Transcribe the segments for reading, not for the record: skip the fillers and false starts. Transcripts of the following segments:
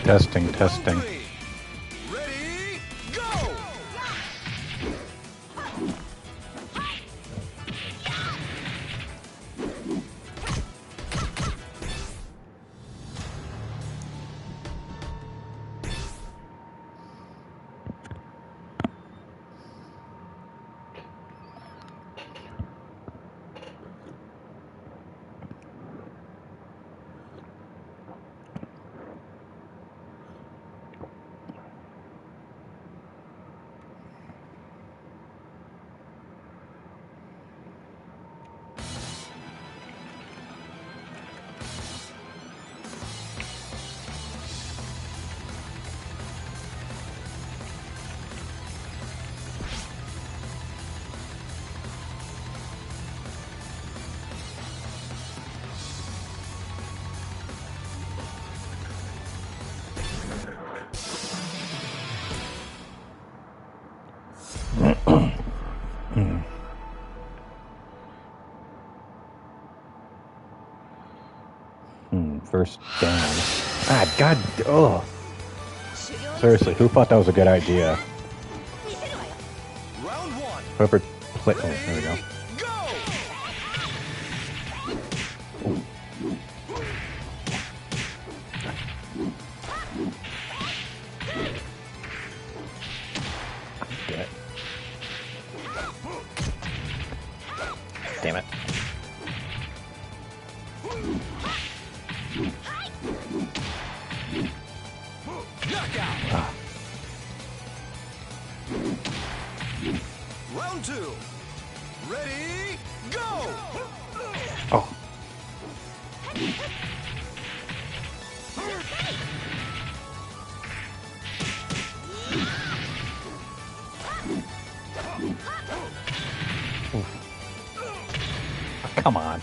Testing, testing. Ready, go! First down. Ah, God. Oh. Seriously, who thought that was a good idea? Round one. Whoever played. Oh, there we go. Damn it. Damn it. Ah. Round two. Ready, go! Oh. Come on.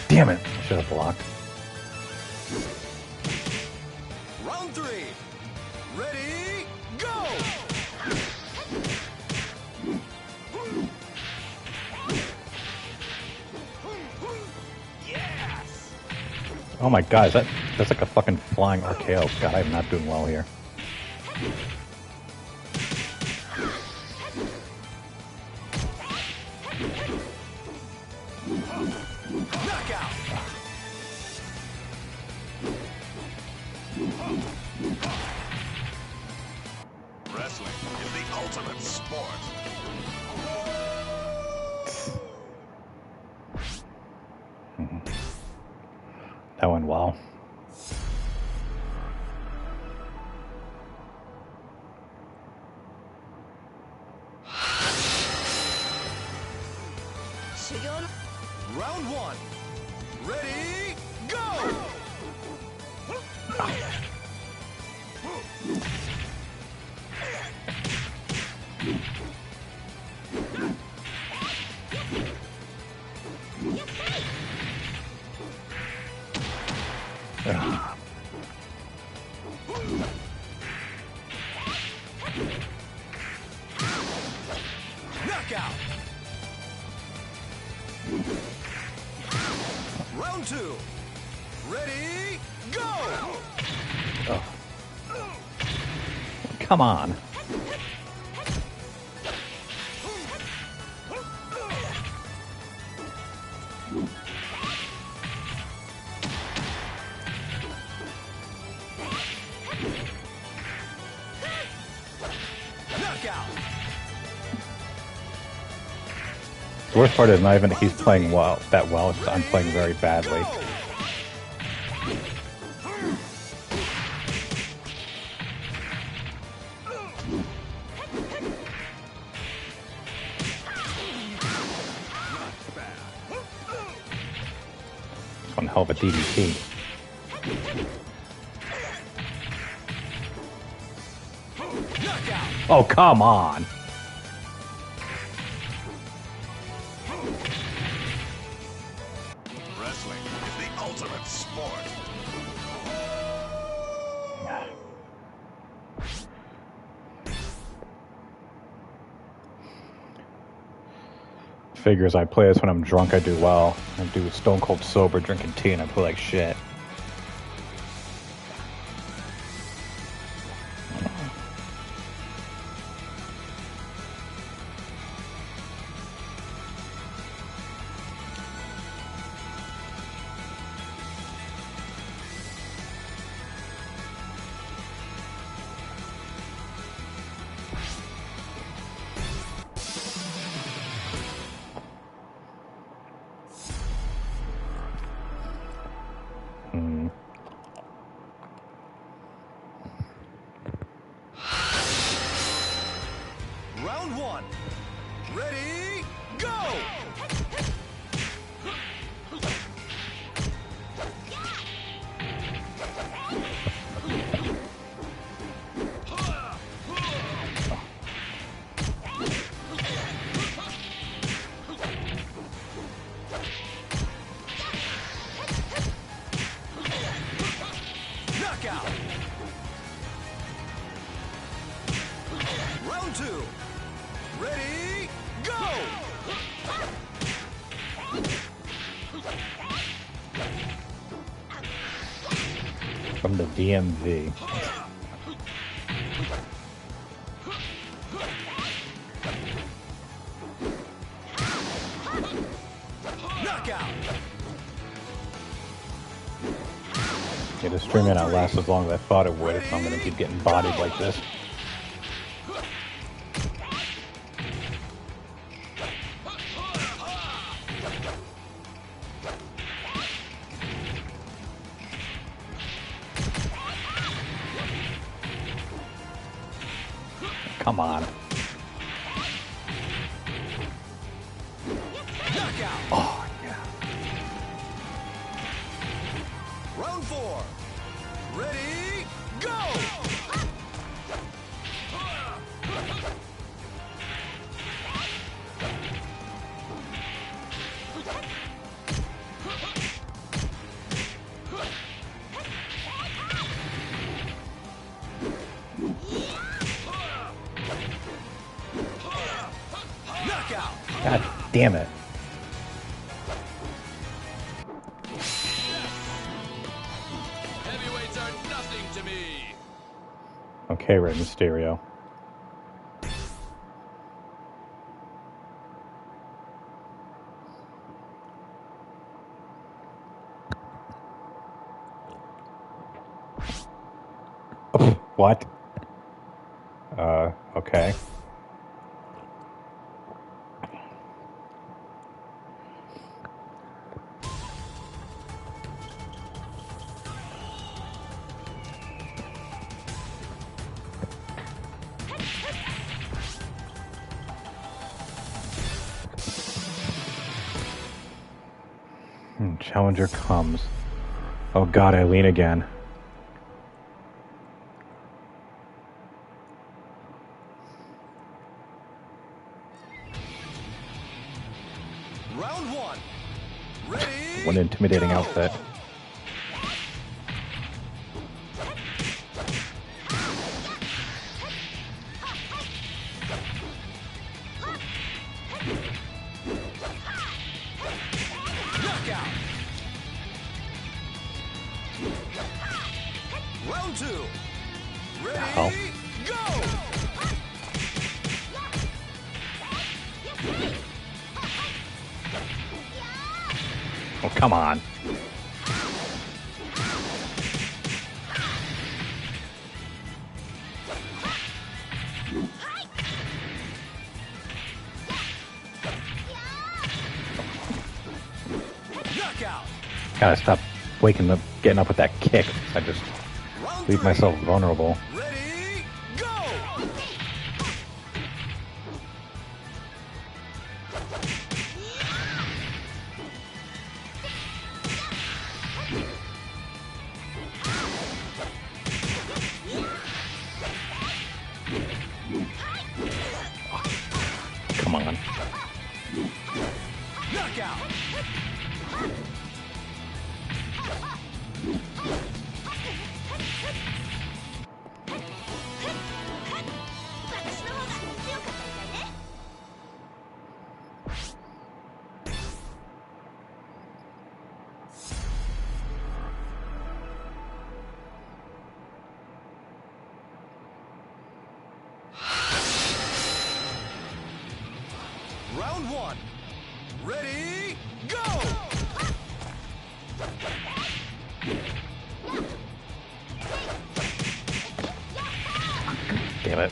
Damn it. I should have blocked. Round three. Ready, go! Yes! Oh my God, that's like a fucking flying RKO. God, I'm not doing well here. Knockout! Wrestling is the ultimate sport. That went well. Round one. Ready, go! Knockout! Round two. Ready, go! Oh. Come on. Knockout! The worst part is not even he's playing well that well, it's just I'm playing very badly. One hell of a DDT. Oh, come on. Wrestling is the ultimate sport. Figures I play this when I'm drunk, I do well. I do stone cold sober, drinking tea, and I play like shit. Round one. Ready, go! Knockout! Round two. Ready, go! From the DMV. Knockout! Yeah, the stream may not last as long as I thought it would if I'm gonna keep getting bodied like this. Come on. Knockout! Oh, yeah. Round four. Ready, go! Knockout! God damn it. Heavyweights are nothing to me. Okay, Rey Mysterio. What? Okay. Challenger comes. Oh god, Eileen again. Round one. Ready, What an intimidating go! outfit. Knockout! Round two. Ready, Ow. go! Oh, come on. Knockout! Gotta stop waking up, getting up with that kick. I just Round leave three. myself vulnerable. Ready, go! Come on. Knockout! Round one. Ready, go! Damn it.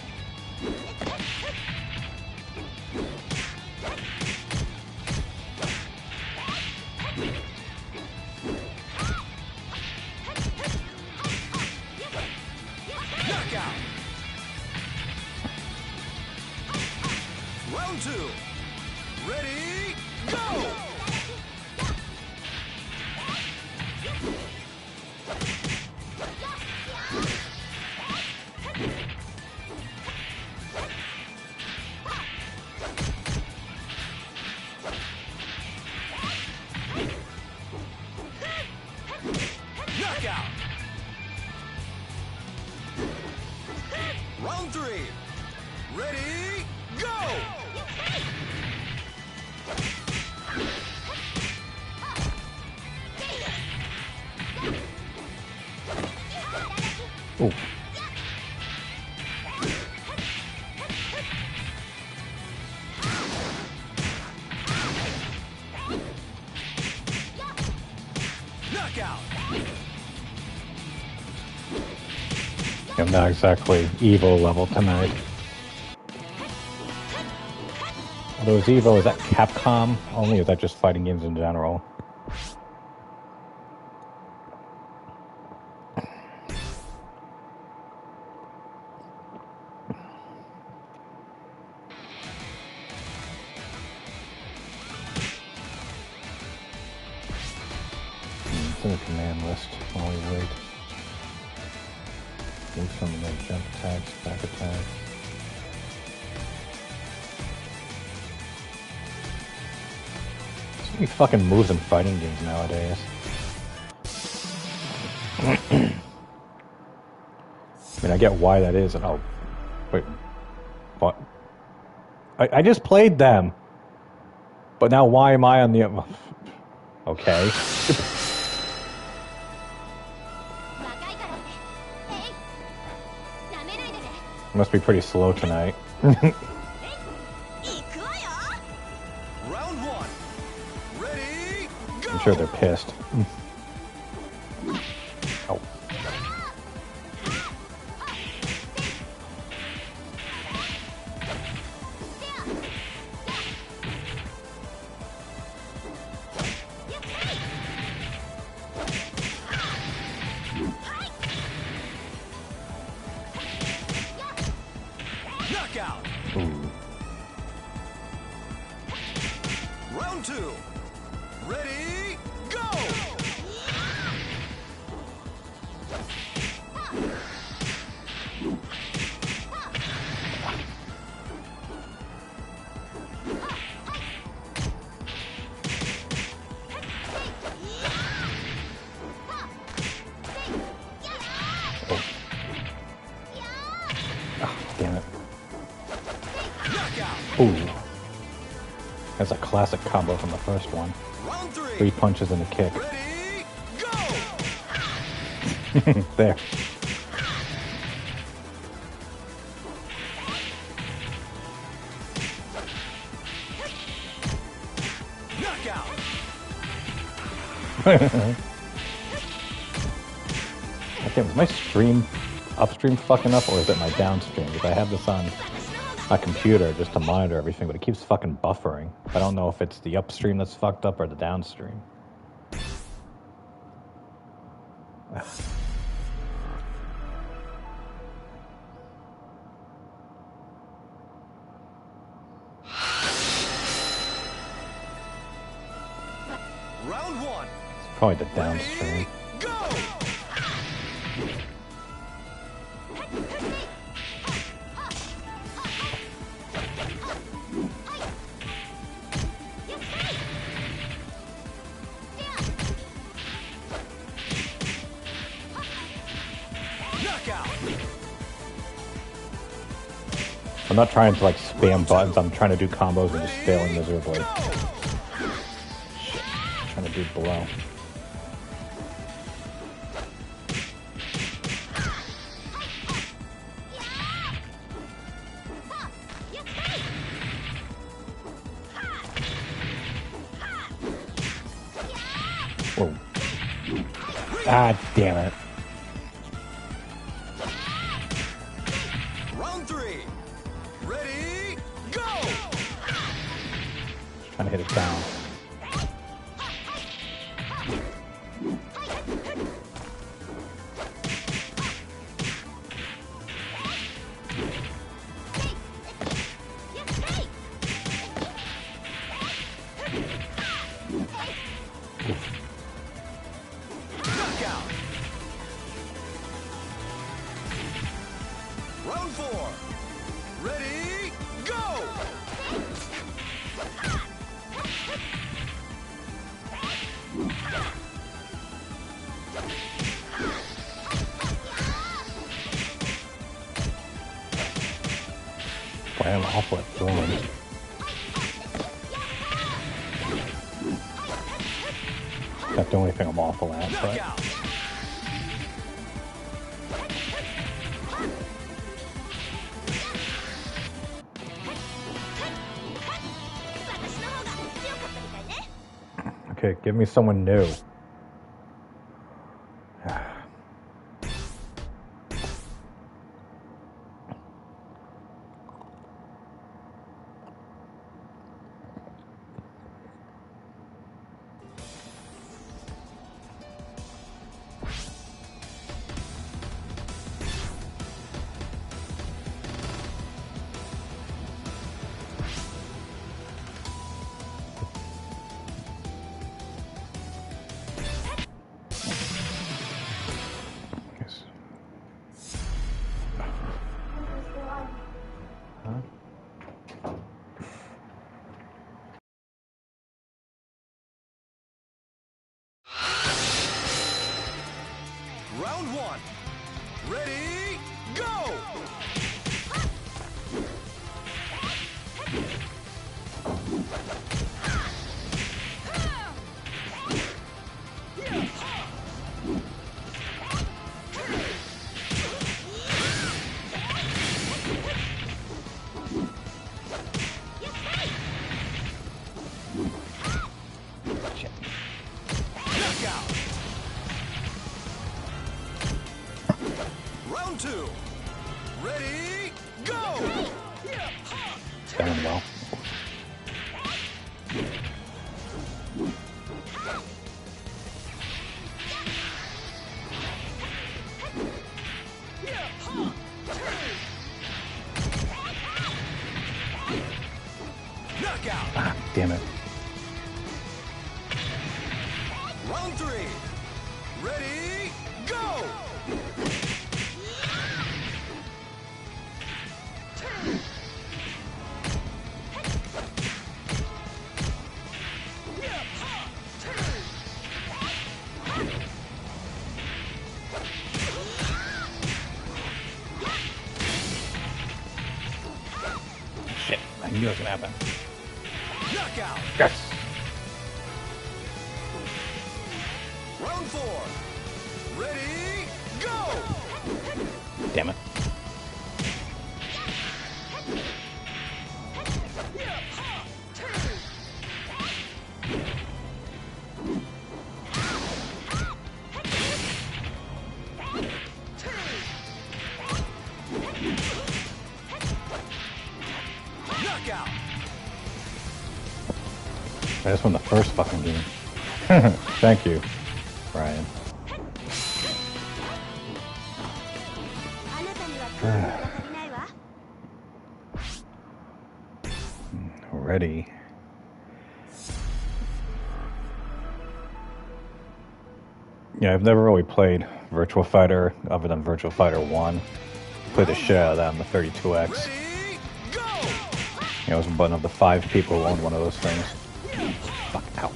Knockout. Round two. Ready, go! Knockout. Round three. Ready, go! Ooh. Knockout. I'm not exactly Evo level tonight. Although is Evo, is that Capcom only, or is that just fighting games in general? It's in the command list while we wait. Do something like jump attacks, back attacks. So many fucking moves in fighting games nowadays. I mean, I get why that is, and oh, wait, what? I just played them, but now why am I on the? Okay. Must be pretty slow tonight. Round one. Ready, go! I'm sure they're pissed. Oh. Knockout. Ooh. Round two. Ready, go! Damn it. Knockout. Ooh. That's a classic combo from the first one. Round three. 3 punches and a kick. Ready, go! There. Knockout. Okay, was my stream upstream fucking up, or is it my downstream? Because I have this on my computer just to monitor everything, but it keeps fucking buffering. I don't know if it's the upstream that's fucked up or the downstream. Round one. It's probably the downstream. Ready, go! Knockout. I'm not trying to like spam buttons, I'm trying to do combos and just failing miserably. Shit. I'm trying to do below. Ah, damn it. Round 3. Ready, go! Trying to hit it down. Knockout. Round 4. Ready, go! Boy, I'm awful at throwing. That's the only thing I'm awful at, but... Knockout. Okay, give me someone new. Round 1. Ready, go! Knockout. Round 2. Ready, go! Done well. Knockout. Ah, damn it. Round 3. Ready, go! Shit, I knew it was gonna happen. Knockout. Yes! Round 4. Ready, go! Damn it. Knockout. I just won the first fucking game. Thank you, Ryan. Ready. Yeah, I've never really played Virtua Fighter other than Virtua Fighter 1. Played the shit out of that on the 32X. Ready, go! I was one of the 5 people who owned one of those things. Fuck, ow.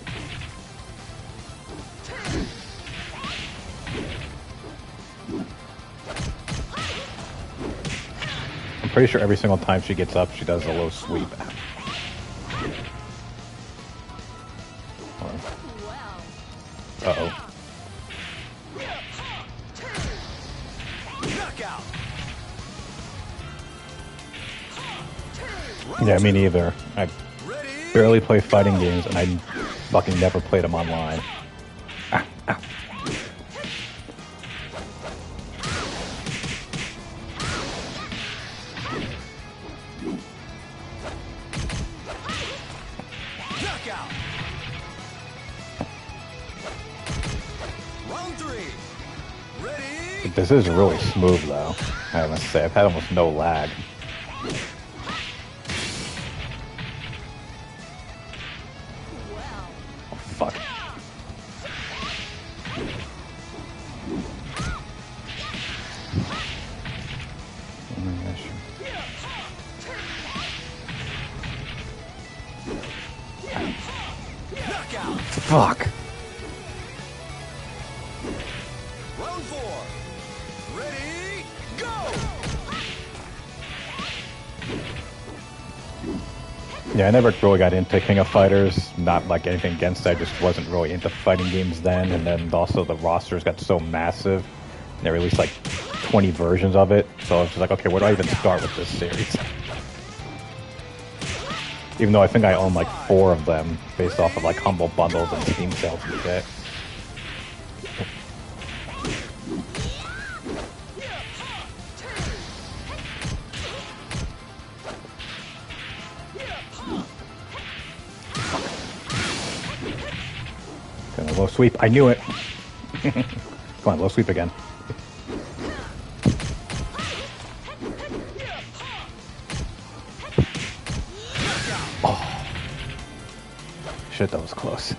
I'm pretty sure every single time she gets up, she does a low sweep. Uh-oh. Knockout. Yeah, me neither. I Ready, barely play fighting games, and I fucking never played them online. Ah, ah. This is really smooth, though. I must say, I've had almost no lag. Oh, fuck. Fuck. Round 4. Ready, go! Yeah, I never really got into King of Fighters. Not like anything against it. I just wasn't really into fighting games then. And then also the rosters got so massive. They released like 20 versions of it. So I was just like, okay, where do I even start with this series? Even though I think I own like 4 of them based off of like Humble Bundles and Steam sales and shit. Gonna low sweep. I knew it. Come on, low sweep again. Oh. Shit, that was close.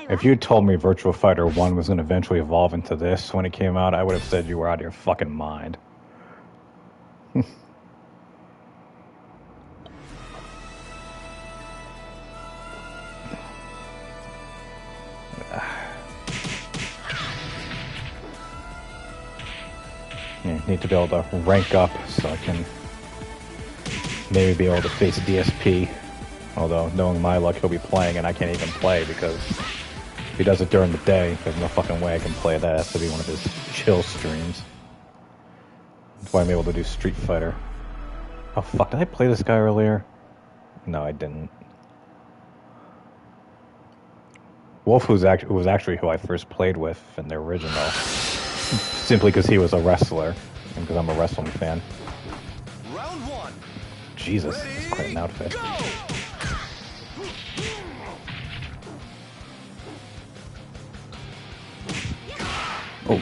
If you told me Virtua Fighter 1 was going to eventually evolve into this when it came out, I would have said you were out of your fucking mind. Yeah, need to be able to rank up so I can maybe be able to face DSP. Although, knowing my luck, he'll be playing and I can't even play because if he does it during the day, there's no fucking way I can play that. It has to be one of his chill streams. That's why I'm able to do Street Fighter. Oh fuck, did I play this guy earlier? No, I didn't. Wolf was actually who I first played with in the original. Simply because he was a wrestler, and because I'm a wrestling fan. Round 1. Jesus, that's quite an outfit. Go! Oh.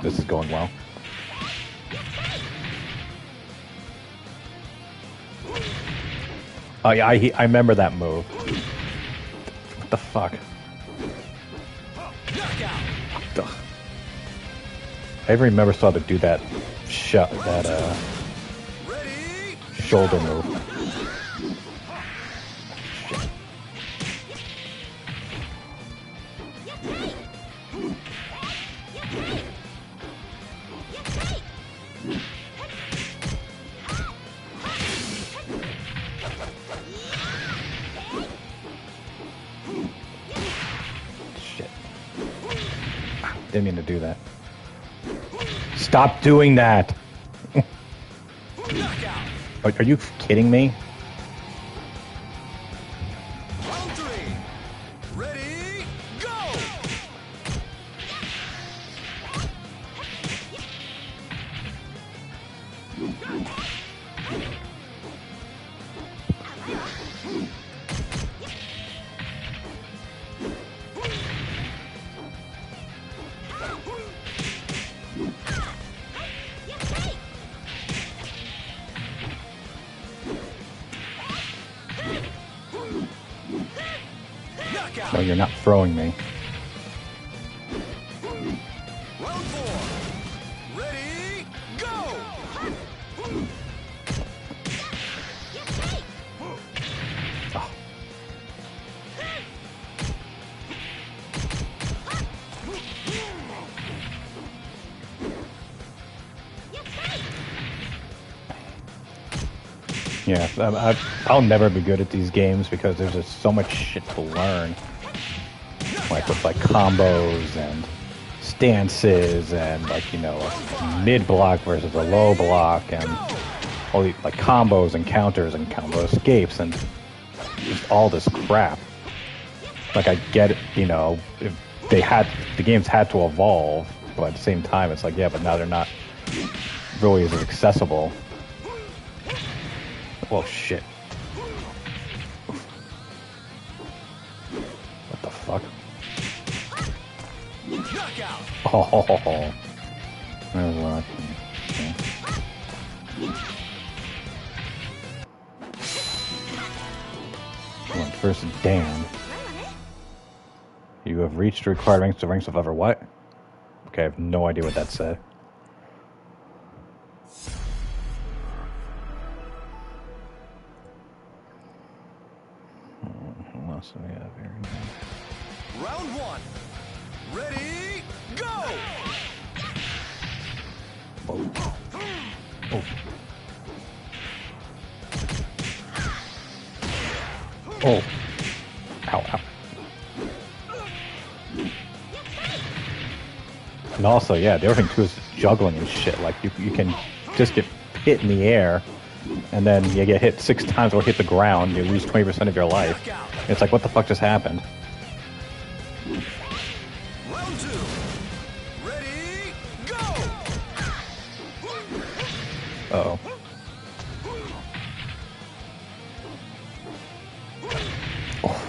This is going well. Oh yeah, I remember that move. What the fuck? Ugh. I even remember saw to do that shoulder move. Shit. Didn't mean to do that. Stop doing that! Are you kidding me? Round 3. Ready, go! No, you're not throwing me. Round 4. Ready, go! Oh. Yeah, I'll never be good at these games because there's just so much shit to learn. Like with like combos and stances and like, you know, mid block versus a low block and all the like combos and counters and combo escapes and just all this crap. Like I get it, you know, if the games had to evolve, but at the same time it's like, yeah, but now they're not really as accessible. Whoa, shit. What the fuck? Oh, that was lucky. Okay. Come on, first Dan. You have reached the required ranks of level what? Okay, I have no idea what that said. What else do we have here? Round one. Ready, go! Oh. Oh. Oh. Ow, ow. And also, yeah, the other thing too is juggling and shit. Like, you can just get hit in the air, and then you get hit 6 times or hit the ground, you lose 20% of your life. It's like, what the fuck just happened? Round two. Ready, go! Uh-oh. Oh.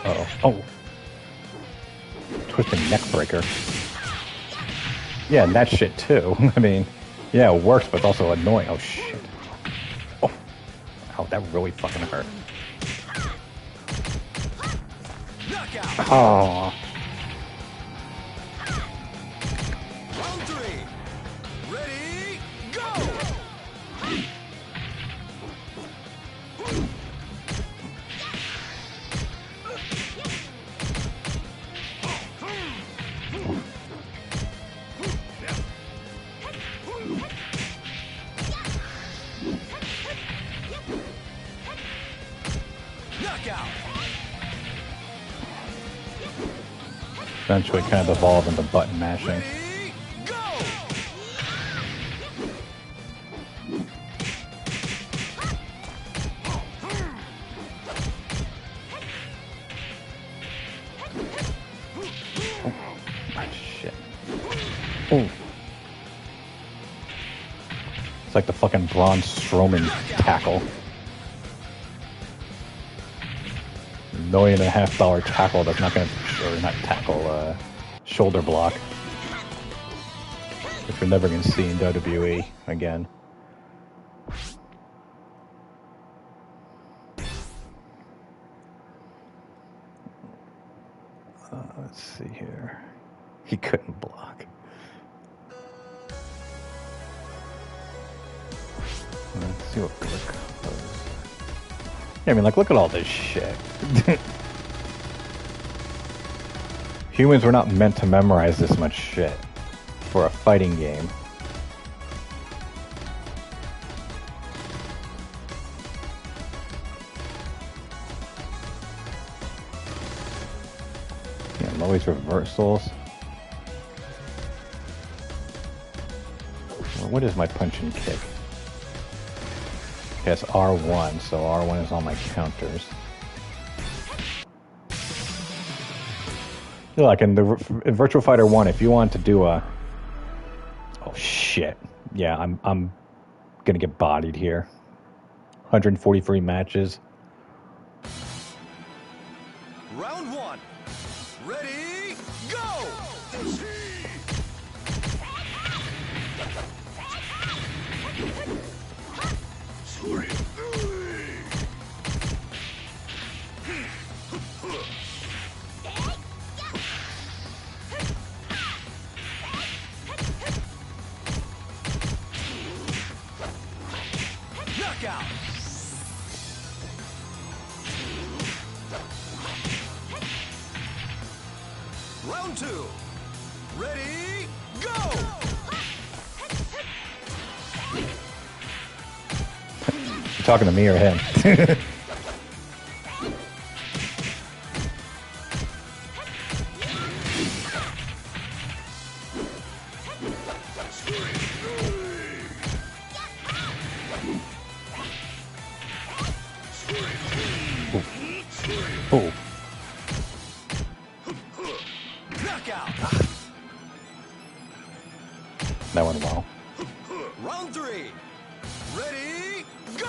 Uh-oh. Oh. Twisting neck breaker. Yeah, and that shit too. I mean, yeah, it works, but it's also annoying. Oh, shit. Oh. Ow, that really fucking hurt. Oh. Round three. Ready, go! Knockout. Eventually kind of evolve into button mashing. Ready, go! Oh, shit. Oh. It's like the fucking Braun Strowman tackle. $1.5 million tackle that's not gonna, or not tackle, shoulder block. Which we're never gonna see in WWE again. Let's see here. He couldn't block. Let's see what click was. Yeah, I mean, like, look at all this shit. Humans were not meant to memorize this much shit for a fighting game. Yeah, always reversals. Well, what is my punch and kick? Okay, it's R1, so R1 is all my counters. Like in in Virtua Fighter 1, if you want to do a... Oh, shit. Yeah, I'm gonna get bodied here. 143 matches. Round one. Ready, go! Knockout. Round two. Ready, go! You talking to me or him? Oh. Round 3. Ready, go!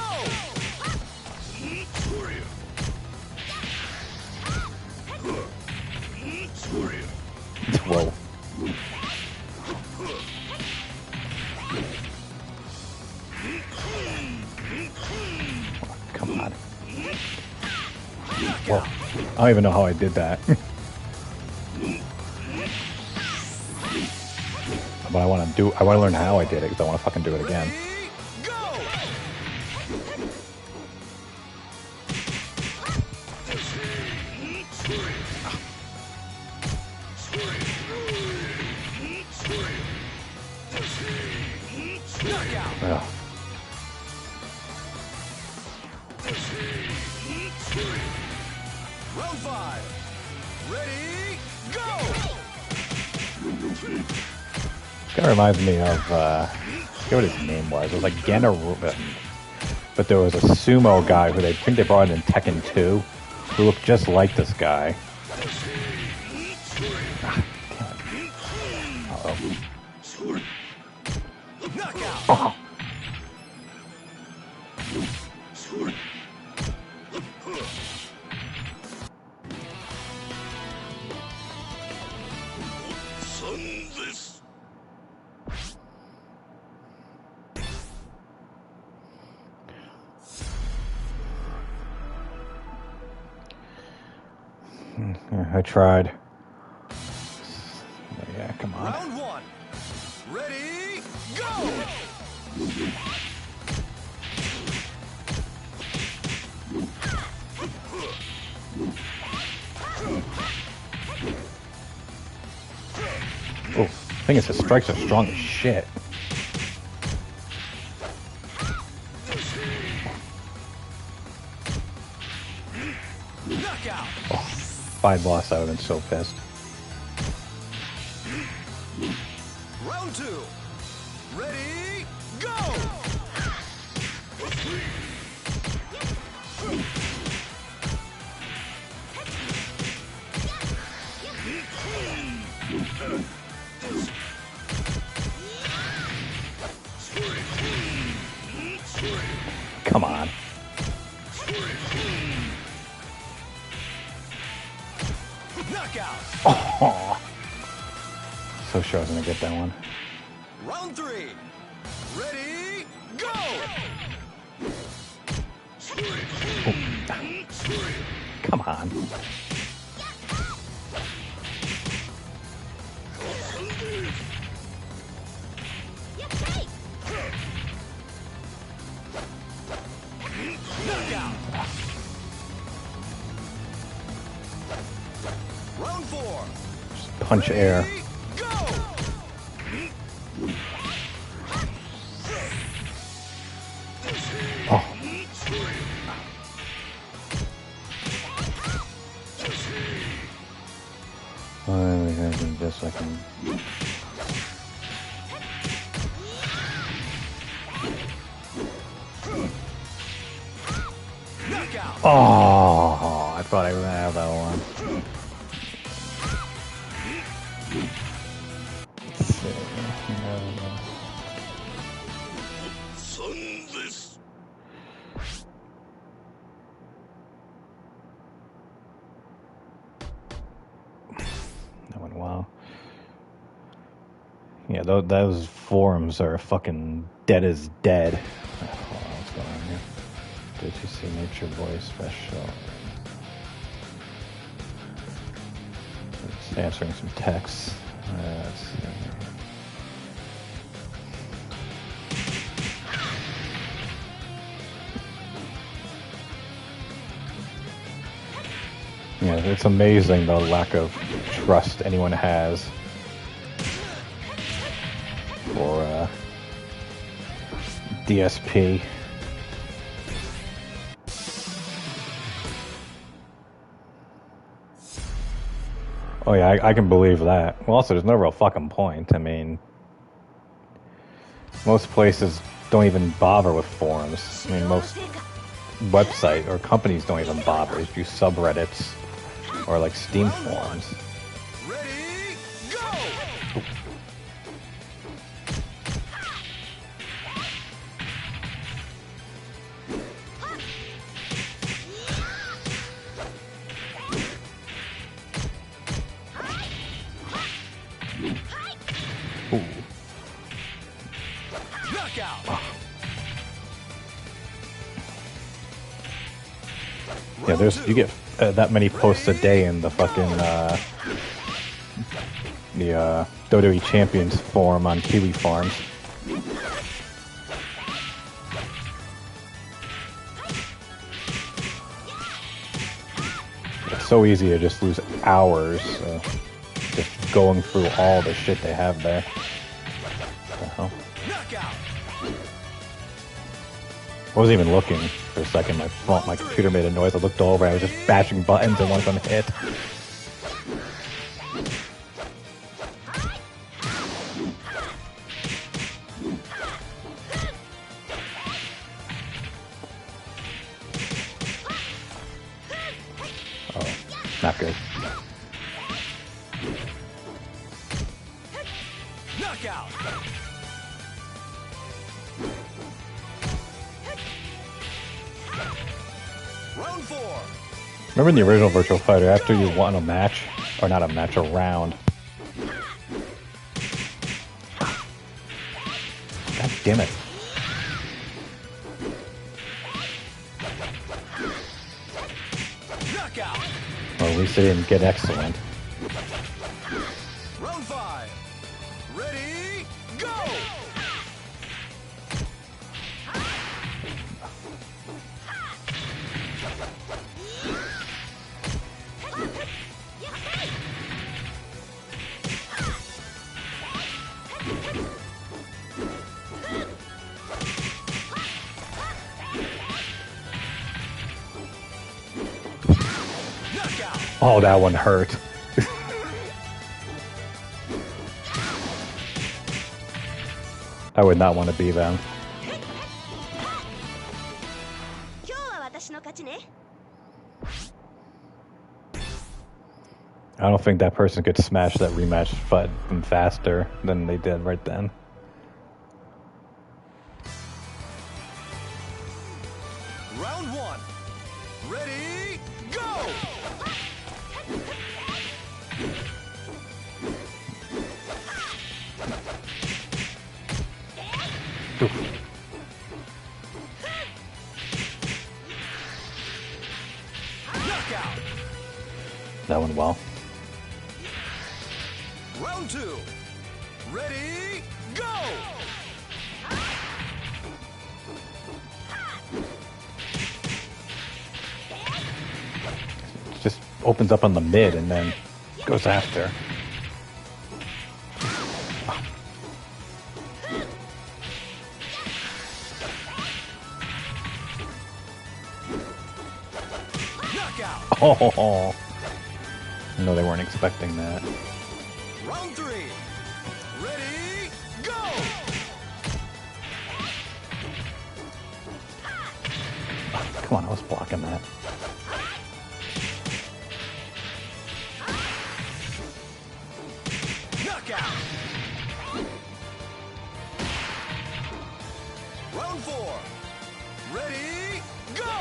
Whoa. Come on. Whoa. I don't even know how I did that. But I want to learn how I did it because I want to fucking do it again. Ugh. Round 5. Ready, go! Kind of reminds me of, I forget what his name was. It was like Gennaru, but there was a sumo guy who I think they brought in Tekken 2 who looked just like this guy. Uh-oh. Oh. I tried. Yeah, come on. Round 1. Ready, go! Oh, I think it's his strikes are strong as shit. Knockout. Oh, if I'd lost, I would have been so pissed. Round 2. Ready, go! Come on. Knockout. Oh. So sure I was gonna get that one. Round 3. Ready, go! Come on. Knockout. Round 4. Just punch air. Ready, go! Oh. Just so I can. Knockout. Oh, I thought I was gonna have that one. Let's see. That went well. Yeah, those forums are fucking dead as dead. Oh, what's going on here? Did you see Nature Boy special? Just answering some texts. Let's see. Yeah, it's amazing the lack of trust anyone has for DSP. Oh yeah, I can believe that. Well, also, there's no real fucking point. I mean, most places don't even bother with forums. I mean, most website or companies don't even bother. They use subreddits or like Steam forums. Ready, go! Knockout. Yeah, you get that many posts a day in the fucking WWE Champions forum on Kiwi Farms. It's so easy to just lose hours just going through all the shit they have there. What the hell? I wasn't even looking for a second. My computer made a noise. I looked over. I was just bashing buttons and one of them hit. Oh, not good. Knockout. Round 4. Remember in the original Virtua Fighter, after you won a match, or not a match, a round. God damn it. Knockout. Well, at least they didn't get excellent. Round 5. Ready, go! Oh, that one hurt. I would not want to be them. I don't think that person could smash that rematch button faster than they did right then. Round 1. Ready, go! Oof. Knockout. That went well. Round 2. Ready, go! Just opens up on the mid and then goes after. Knockout. Oh, no, they weren't expecting that. Round 3. Ready, go! Come on, I was blocking that. Knockout. Round 4. Ready, go!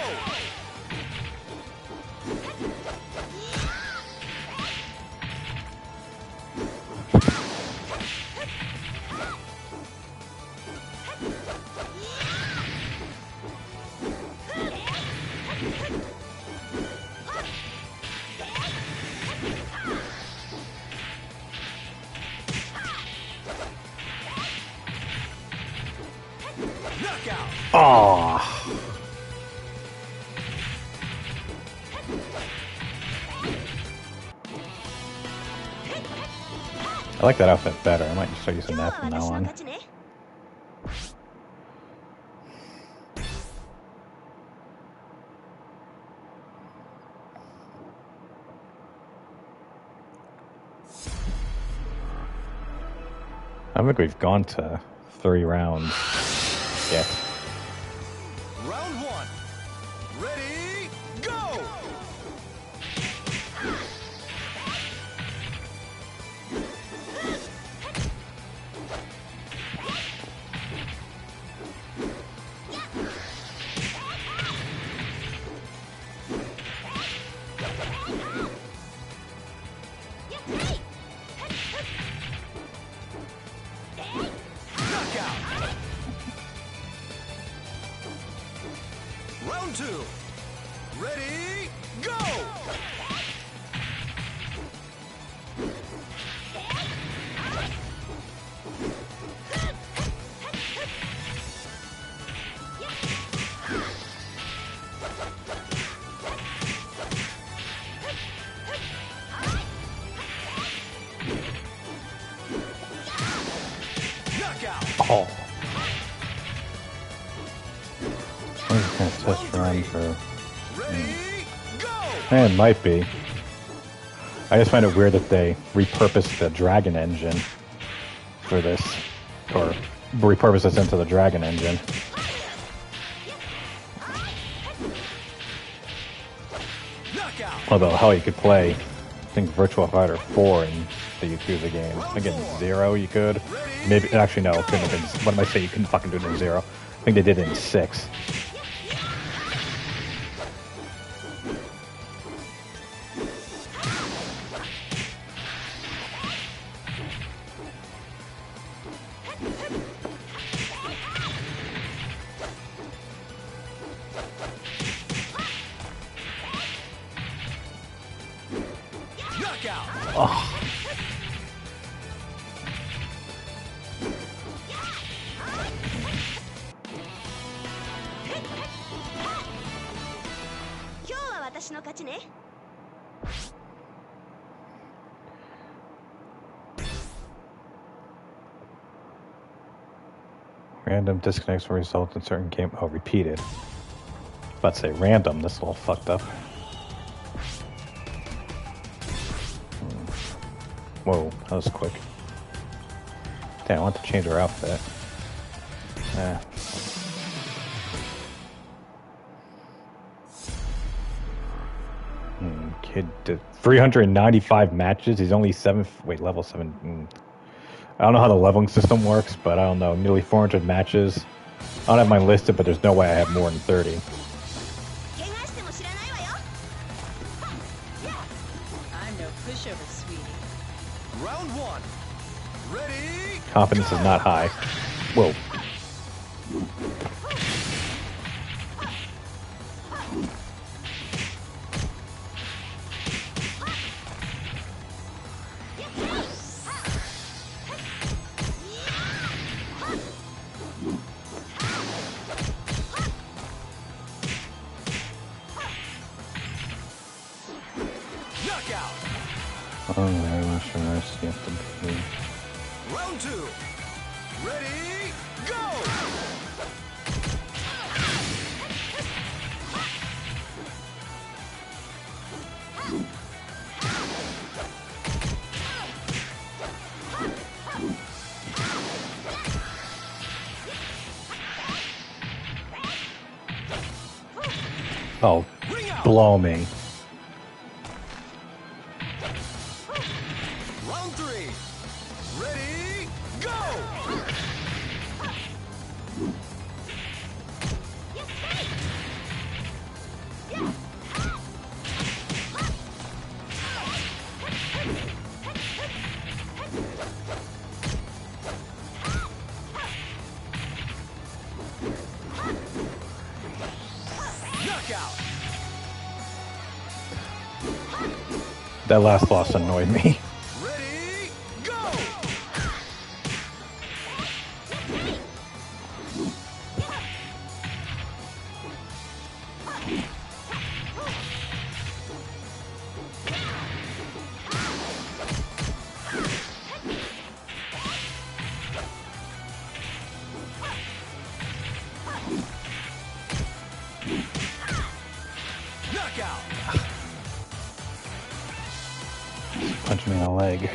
Knockout. Oh. I like that outfit better. I might just start using that from now on. I don't think we've gone to 3 rounds yet. Round 1. Ready, go! Knockout. Round 2. Ready, go! Knockout! Oh. I'm just gonna test run for. Ready, go! It might be. I just find it weird that they repurposed the Dragon engine for this, or repurposed this into the Dragon engine. Knockout! Although, hell, you could play, I think, Virtua Fighter 4 in the Yakuza game. I think in 0 you could. Maybe, actually, no, it couldn't have been. What am I saying? You couldn't fucking do it in 0. I think they did it in 6. Knockout! Oh. Random disconnects will result in certain game. Oh, repeated. About to say random. This is all fucked up. Whoa, that was quick. Damn, I want to change her outfit. Kid did 395 matches. He's only level 7. I don't know how the leveling system works, but I don't know. Nearly 400 matches. I don't have mine listed, but there's no way I have more than 30. I'm no pushover, sweetie. Round 1. Ready, Confidence is not high. Whoa. knockout! Oh, I'm not sure I see it to be. Round 2. Ready, go! Oh, Ring out! blow me. Round 3. Ready, go! Knockout! That last loss annoyed me. Ready, go! Knockout! Punch me in the leg.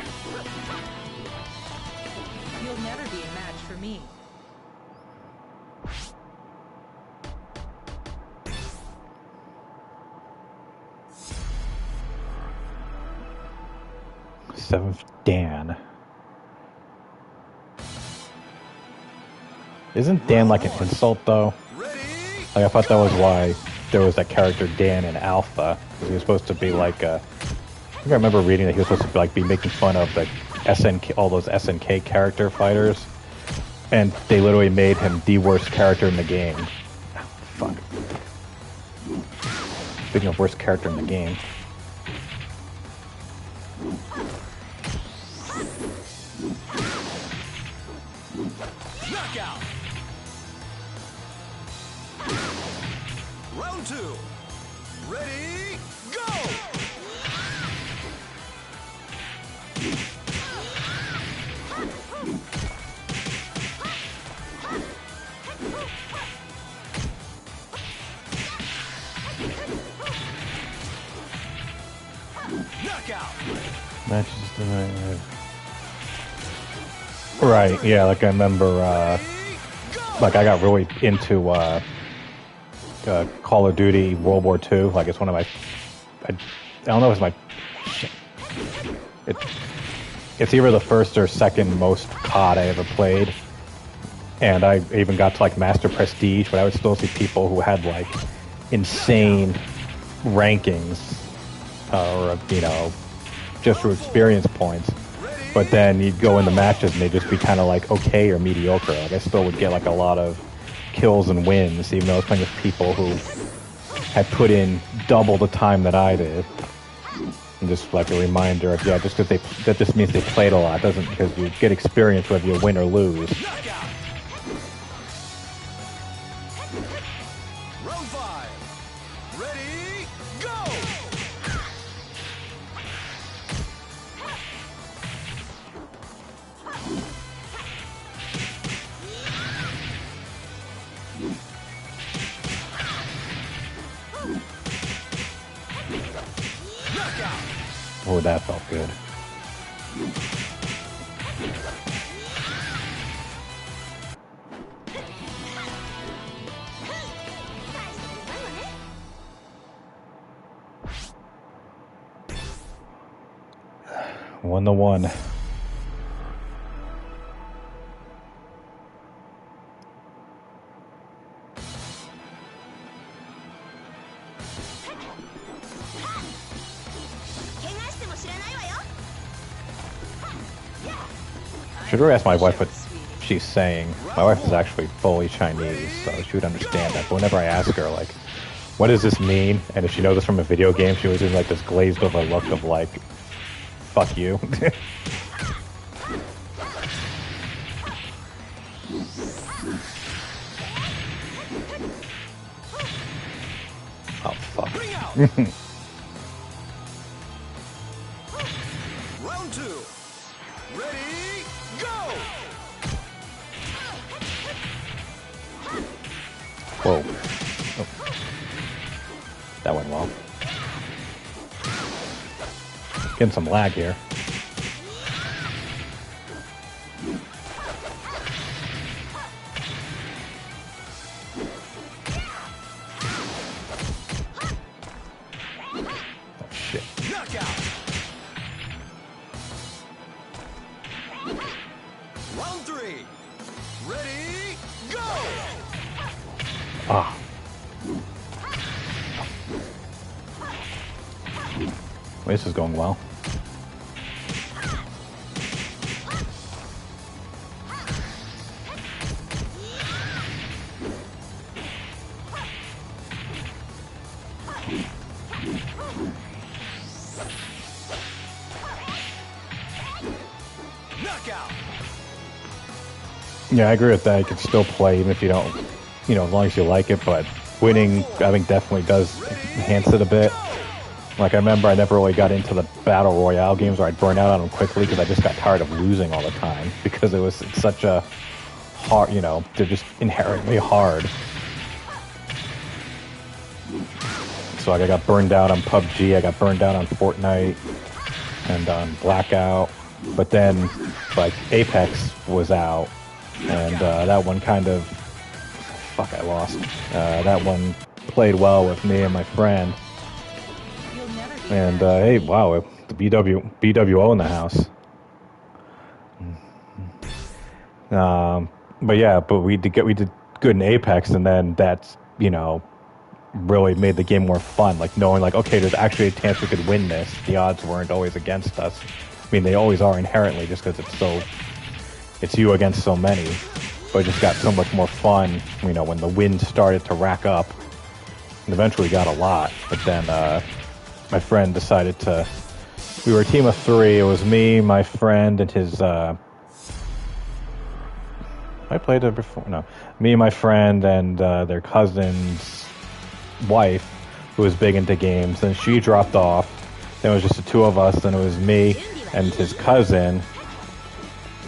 You'll never be a match for me. Seventh Dan. Isn't Dan like an insult though? Ready, Like I thought that was why there was that character Dan in Alpha. 'Cause he was supposed to be like a. I think I remember reading that he was supposed to be like making fun of the SNK, all those SNK character fighters, and they literally made him the worst character in the game. Oh, fuck. Speaking of worst character in the game. Knockout. Round 2. Ready, go! Knockout. Matches right, yeah, like I remember, like I got really into Call of Duty World War II. Like it's one of my, I don't know if it's my, it's either the first or second most COD I ever played. And I even got to like Master Prestige, but I would still see people who had like insane rankings, or you know, just for experience points. But then you'd go into matches and they'd just be kind of like okay or mediocre. Like I still would get like a lot of kills and wins, even though I was playing with people who had put in double the time that I did. And just like a reminder of, yeah, just because that just means they played a lot, doesn't, because you get experience whether you win or lose. Round 5. Ready, go! Oh, that felt good. One to one. Should really ask my wife what she's saying. My wife is actually fully Chinese, so she would understand that. But whenever I ask her, like, what does this mean? And if she knows this from a video game, she always has like this glazed over look of like, fuck you. Oh, fuck. Round 2. Ready, go! Whoa. Oh. That went well. Getting some lag here. Oh, shit. Knockout. Round 3. Ready, go! Ah. Well, this is going well. Knockout. Yeah, I agree with that. You can still play even if you don't, you know, as long as you like it, but winning, I think, definitely does enhance it a bit. Like, I remember I never really got into the Battle Royale games where I'd burn out on them quickly because I just got tired of losing all the time because it's such a hard, you know, they're just inherently hard. So like, I got burned out on PUBG, I got burned out on Fortnite and on Blackout, but then, like, Apex was out, and that one kind of, fuck, I lost. That one played well with me and my friend. And hey, wow, the BWO in the house. But yeah, but we did good in Apex, and then that's, you know, really made the game more fun. Like knowing, like, okay, there's actually a chance we could win this. The odds weren't always against us. I mean, they always are inherently, just because it's you against so many. But it just got so much more fun, you know, when the wins started to rack up. And eventually got a lot, but then my friend decided to... We were a team of 3. It was me, my friend, and his... I played it before? No. Me, my friend, and their cousin's wife, who was big into games. Then she dropped off. Then it was just the 2 of us. Then it was me and his cousin,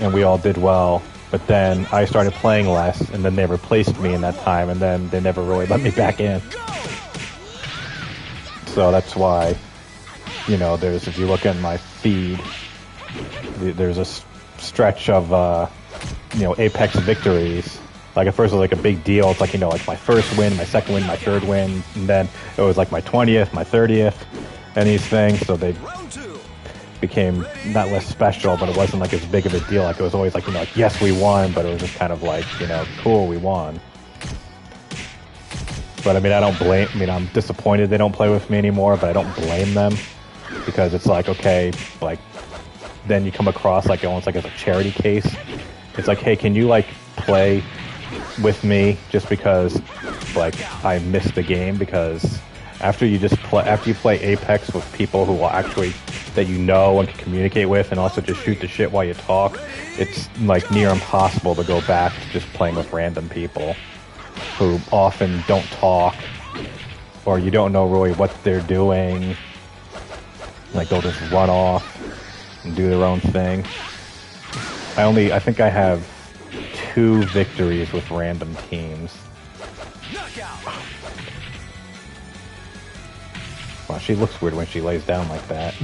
and we all did well. But then I started playing less, and then they replaced me in that time, and then they never really let me back in. So that's why, you know, there's, if you look at my feed, there's a stretch of, you know, Apex victories. Like at first it was like a big deal. It's like, you know, like my first win, my second win, my third win, and then it was like my 20th, my 30th, and these things. So they became not less special, but it wasn't like as big of a deal. Like it was always like, you know, like, yes, we won, but it was just kind of like, you know, cool, we won. But I mean, I don't blame, I mean, I'm disappointed they don't play with me anymore, but I don't blame them, because it's like, okay, like, then you come across like almost like as a charity case. It's like, hey, can you like play with me just because like I missed the game? Because after you play Apex with people who will actually, that you know and can communicate with, and also just shoot the shit while you talk, it's like near impossible to go back to just playing with random people who often don't talk, or you don't know really what they're doing. Like they'll just run off and do their own thing. I think I have 2 victories with random teams. Wow, she looks weird when she lays down like that.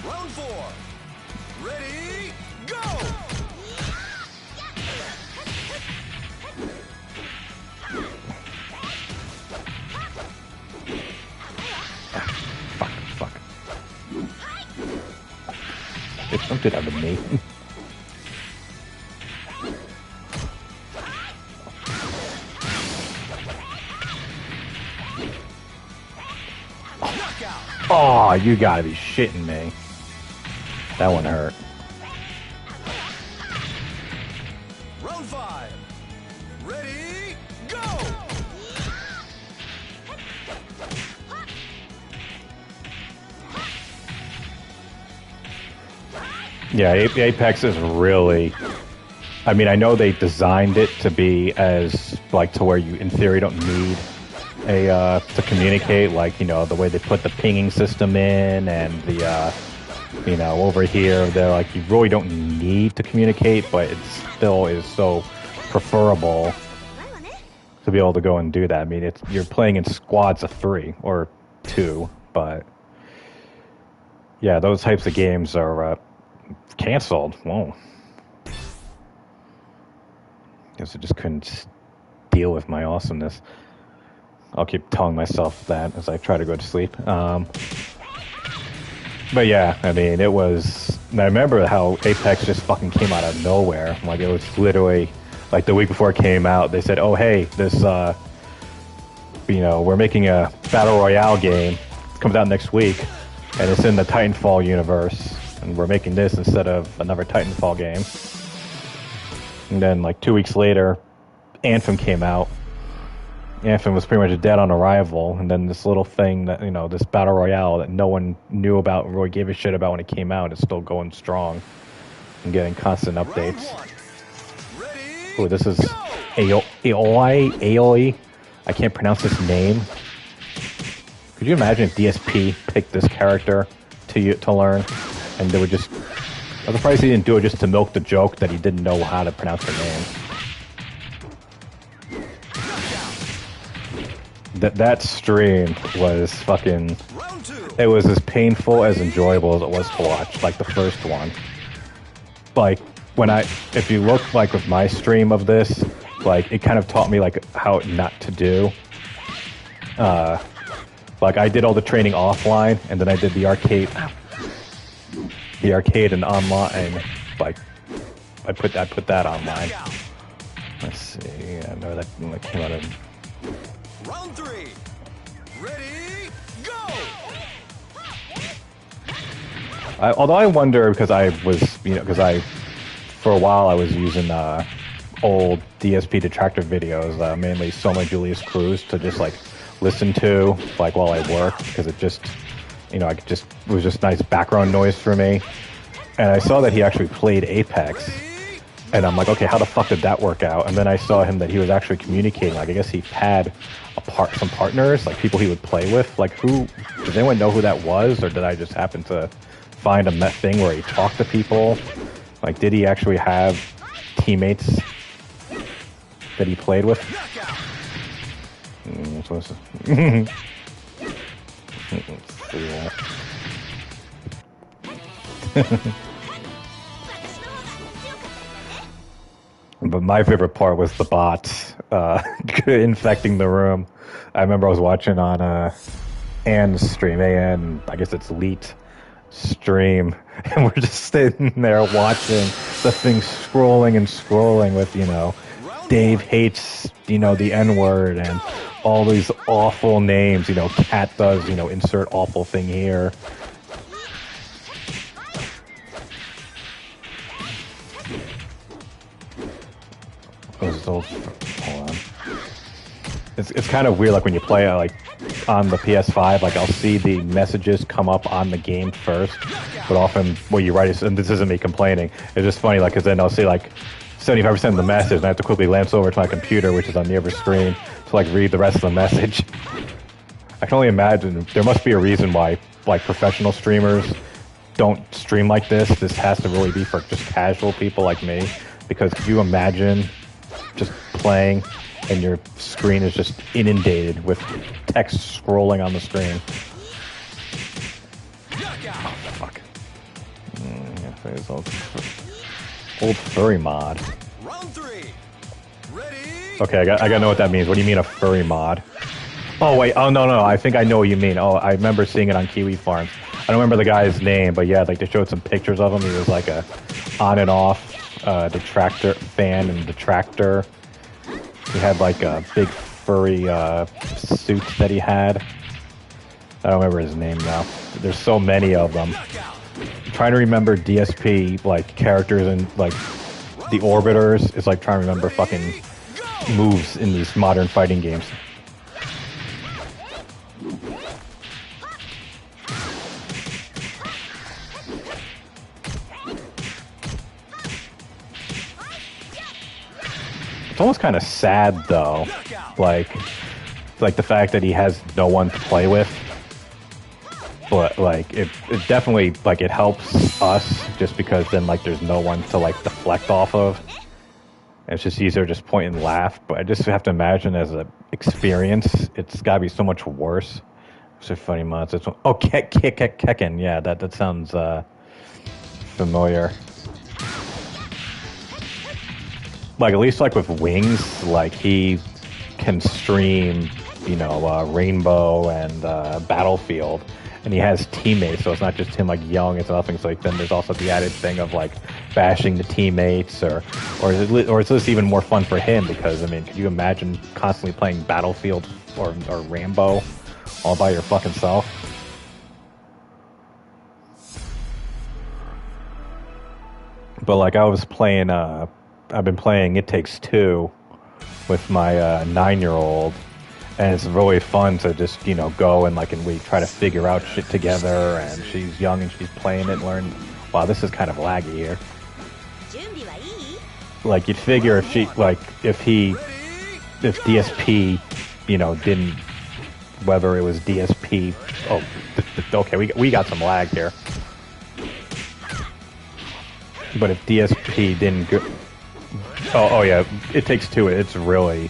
Round 4. Ready, go! Fuck. Bitch, don't do that to me. Oh, you gotta be shitting me. That one hurt. Round 5. Ready, go! Yeah, Apex is really... I mean, I know they designed it to be as, like, to where you, in theory, don't need to communicate, like, you know, the way they put the pinging system in, and the, you know, over here, they're like, you really don't need to communicate, but it still is so preferable to be able to go and do that. I mean, you're playing in squads of 3 or 2, but yeah, those types of games are canceled. Whoa. Guess I just couldn't deal with my awesomeness. I'll keep telling myself that as I try to go to sleep. But yeah, I mean, it was... I remember how Apex just fucking came out of nowhere. Like, it was literally... Like, the week before it came out, they said, oh, hey, this, you know, we're making a Battle Royale game. It comes out next week. And it's in the Titanfall universe. And we're making this instead of another Titanfall game. And then, like, 2 weeks later, Anthem came out. Anthem was pretty much dead on arrival, and then this little thing that, you know, this Battle Royale that no one knew about or really gave a shit about when it came out is still going strong and getting constant updates. Oh, this is Aoi. I can't pronounce this name. Could you imagine if DSP picked this character to learn, and they would just... I'm surprised he didn't do it just to milk the joke that he didn't know how to pronounce her name. That stream was fucking... It was as painful as enjoyable as it was to watch, like the first one. Like, if you look, like, with my stream of this, like, it kind of taught me, like, how not to do. Like, I did all the training offline, and then I did the arcade and online, and, like, I put that online. Let's see, I know that came out of... Round 3. Ready, go! Although I wonder, because I was, you know, for a while I was using old DSP detractor videos, mainly Soma Julius Cruz, to just like listen to like while I work, because it just, you know, it was just nice background noise for me. And I saw that he actually played Apex, and I'm like, okay, how the fuck did that work out? And then I saw him that he was actually communicating. Like, I guess he had some partners, like people he would play with. Like, does anyone know who that was, or did I just happen to find a thing where he talked to people? Like, did he actually have teammates that he played with? Let's see that. But my favorite part was the bots infecting the room. I remember I was watching on Ann's stream, AN, I guess it's Leet stream, and we're just sitting there watching the thing scrolling and scrolling with, you know, Dave hates, you know, the N-word and all these awful names, you know, Cat does, you know, insert awful thing here. Hold on. It's kind of weird, like when you play like on the PS5, like I'll see the messages come up on the game first, but often what you write is, and this isn't me complaining, it's just funny, like, because then I'll see like 75% of the message, and I have to quickly glance over to my computer, which is on the other screen, to like read the rest of the message. I can only imagine there must be a reason why like professional streamers don't stream like this. This has to really be for just casual people like me, because could you imagine just playing and your screen is just inundated with text scrolling on the screen? Oh, fuck. Old furry mod. Round 3. Ready? Okay, I gotta know what that means. What do you mean a furry mod? Oh wait, oh no, I think I know what you mean. Oh, I remember seeing it on Kiwi Farms. I don't remember the guy's name, but yeah, like they showed some pictures of him. He was like a on and off detractor fan and detractor. He had like a big furry suit that he had. I don't remember his name now. There's so many of them. I'm trying to remember DSP like characters and like the orbiters is like trying to remember fucking moves in these modern fighting games. It's almost kind of sad though, like the fact that he has no one to play with. But like it definitely like it helps us just because then like there's no one to like deflect off of. And it's just easier to just point and laugh. But I just have to imagine as an experience, it's got to be so much worse. So funny mods. Oh, Kekken. Yeah, that sounds familiar. Like at least like with Wings, like he can stream, you know, Rainbow and Battlefield, and he has teammates, so it's not just him like yelling at nothing. So like then there's also the added thing of like bashing the teammates, or it's just even more fun for him because I mean, could you imagine constantly playing Battlefield or Rambo all by your fucking self? But like I was playing, I've been playing It Takes Two with my 9-year-old, and it's really fun to just, you know, go and like, and we try to figure out shit together, and she's young and she's playing it and learn, wow, this is kind of laggy here. Like you'd figure if she, like if DSP, you know, didn't, whether it was DSP, oh, okay, we got some lag here. But if DSP didn't go, oh yeah, It Takes Two. It's really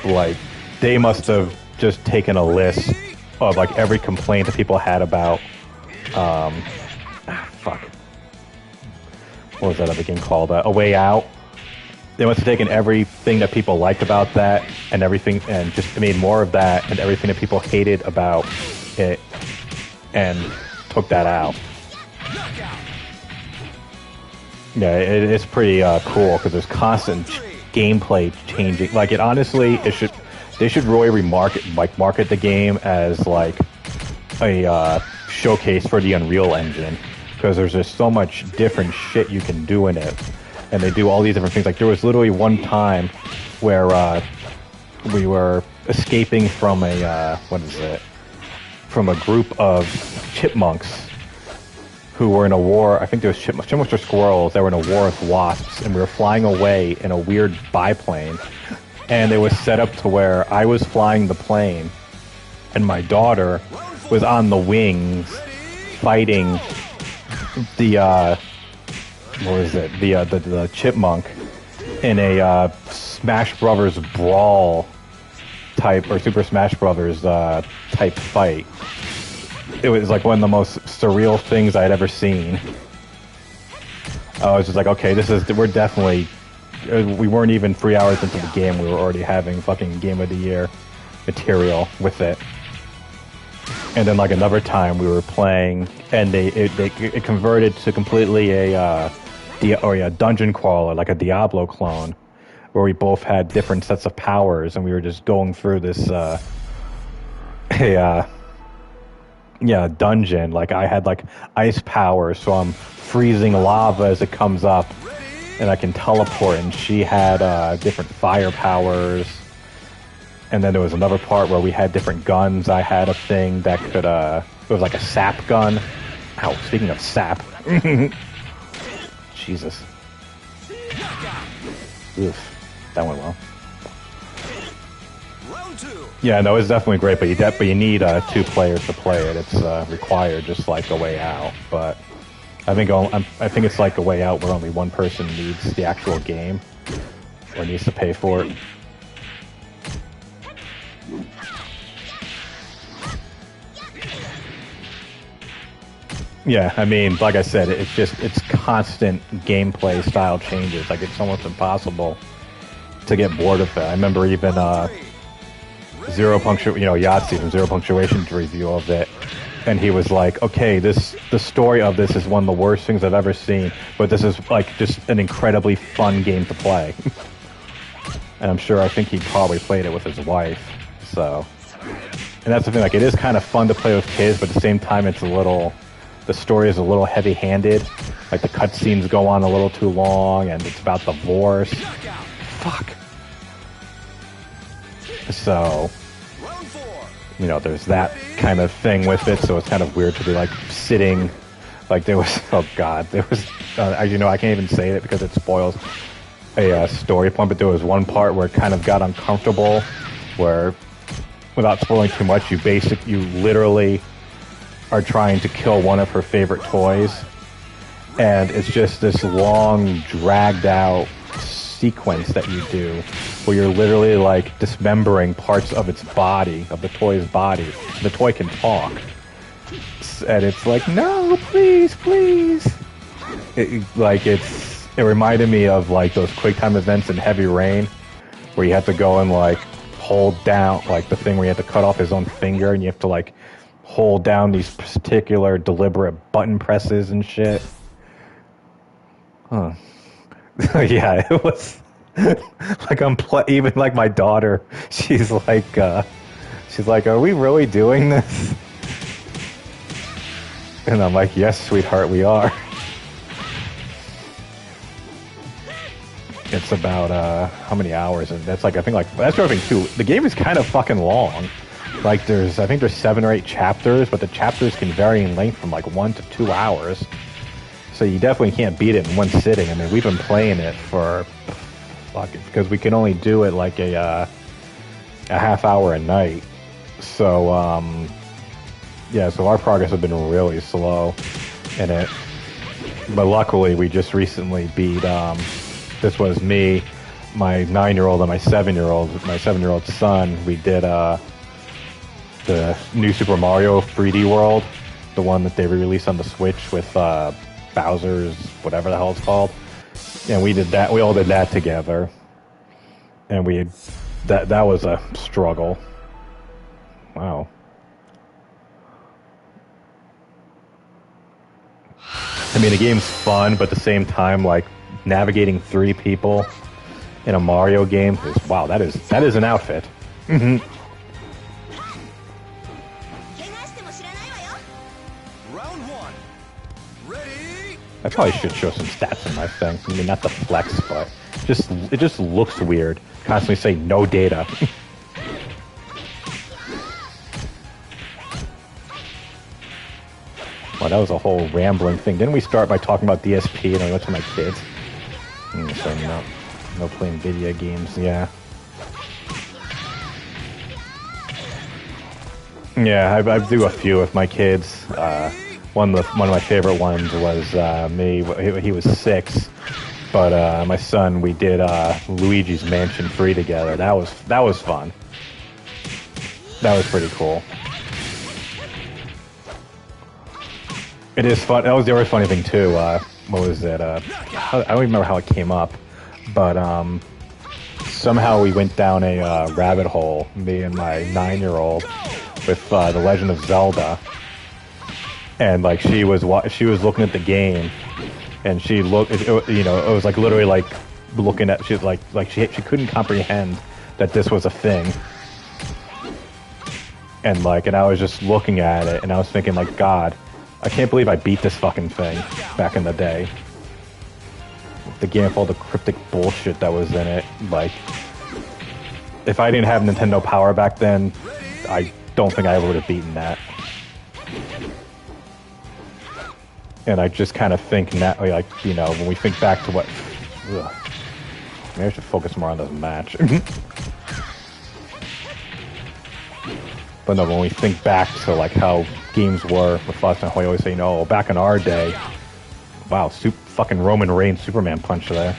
like they must have just taken a list of like every complaint that people had about fuck, what was that other game called? A Way Out. They must have taken everything that people liked about that and everything, and just made more of that and everything that people hated about it, and took that out. Yeah, it's pretty cool because there's constant gameplay changing. Like it honestly, they should really market the game as like a showcase for the Unreal Engine, because there's just so much different shit you can do in it. and they do all these different things. Like there was literally one time where we were escaping from a from a group of chipmunks who were in a war. I think there was chipmunks or squirrels that were in a war with wasps, and we were flying away in a weird biplane. And it was set up to where I was flying the plane, and my daughter was on the wings fighting the the chipmunk in a Smash Brothers Brawl type or Super Smash Brothers type fight. It was like one of the most surreal things I'd ever seen. I was just like, okay, we're definitely, we weren't even 3 hours into the game, we were already having fucking Game of the Year material with it. And then like another time we were playing, and it converted to completely a dungeon crawler, like a Diablo clone, where we both had different sets of powers, and we were just going through this dungeon. Like I had like ice power, so I'm freezing lava as it comes up, and I can teleport. And she had different fire powers. And then there was another part where we had different guns. I had a thing that could, it was like a sap gun. Ow, speaking of sap. Jesus. Oof, that went well. Round two. Yeah, no, it's definitely great, but you need 2 players to play it. It's required, just like A Way Out. But I think it's like A Way Out, where only one person needs the actual game or needs to pay for it. Yeah, I mean, like I said, it's constant gameplay style changes. Like it's almost impossible to get bored of it. I remember even Yahtzee from Zero Punctuation's review of it, and he was like, "Okay, the story of this is one of the worst things I've ever seen, but this is like just an incredibly fun game to play." And I think he probably played it with his wife. So, and that's the thing. Like, it is kind of fun to play with kids, but at the same time, the story is a little heavy-handed. Like, the cutscenes go on a little too long, and it's about divorce. Fuck. So, there's that kind of thing with it. So it's kind of weird to be like sitting. Like there was, I can't even say it because it spoils a story point. But there was one part where it kind of got uncomfortable, where, without spoiling too much, you literally are trying to kill one of her favorite toys, and it's just this long, dragged out sequence that you do where you're literally like dismembering parts of its body, of the toy's body. The toy can talk, and it's like, no, please. It reminded me of like those QuickTime events in Heavy Rain, where you have to go and like hold down like the thing where you have to cut off his own finger, and you have to like hold down these particular deliberate button presses and shit. Huh. Yeah, it was like even like my daughter, she's like, are we really doing this? And I'm like, yes, sweetheart, we are. It's about how many hours? And that's like, I think like that's the other thing too. The game is kind of fucking long. Like I think there's 7 or 8 chapters, but the chapters can vary in length from like 1 to 2 hours. So you definitely can't beat it in one sitting. I mean, we've been playing it for because we can only do it like a half hour a night. So so our progress has been really slow in it. But luckily, we just recently beat. This was me, my 9-year-old, and my 7-year-old. My 7-year-old son. We did the new Super Mario 3D World, the one that they re-released on the Switch with Bowser's whatever the hell it's called, and we did that. We all did that together, and that was a struggle. Wow. I mean, the game's fun, but at the same time, like navigating 3 people in a Mario game is wow. That is an outfit. Round 1. Ready? I probably should show some stats in my thing. I mean, not the flex, but it just looks weird. Constantly say no data. Well, that was a whole rambling thing. Didn't we start by talking about DSP and I went to my kids? So no playing video games, yeah. Yeah, I do a few with my kids. One of my favorite ones was me. He was 6, but my son, we did Luigi's Mansion 3 together. That was fun. That was pretty cool. It is fun. That was the other funny thing too. What was it? I don't remember how it came up, but somehow we went down a rabbit hole. Me and my 9-year-old with The Legend of Zelda, and like she was looking at the game, and she looked. It was like literally like looking at. She's like she couldn't comprehend that this was a thing. And I was just looking at it, and I was thinking, like, God, I can't believe I beat this fucking thing back in the day. The game with all the cryptic bullshit that was in it. Like, if I didn't have Nintendo Power back then, I don't think I ever would have beaten that. And I just kind of think now, like, when we think back to what... Ugh, maybe I should focus more on this match. But no, when we think back to like how games were with us, and we always say, no, back in our day, wow, fucking Roman Reigns Superman punch there.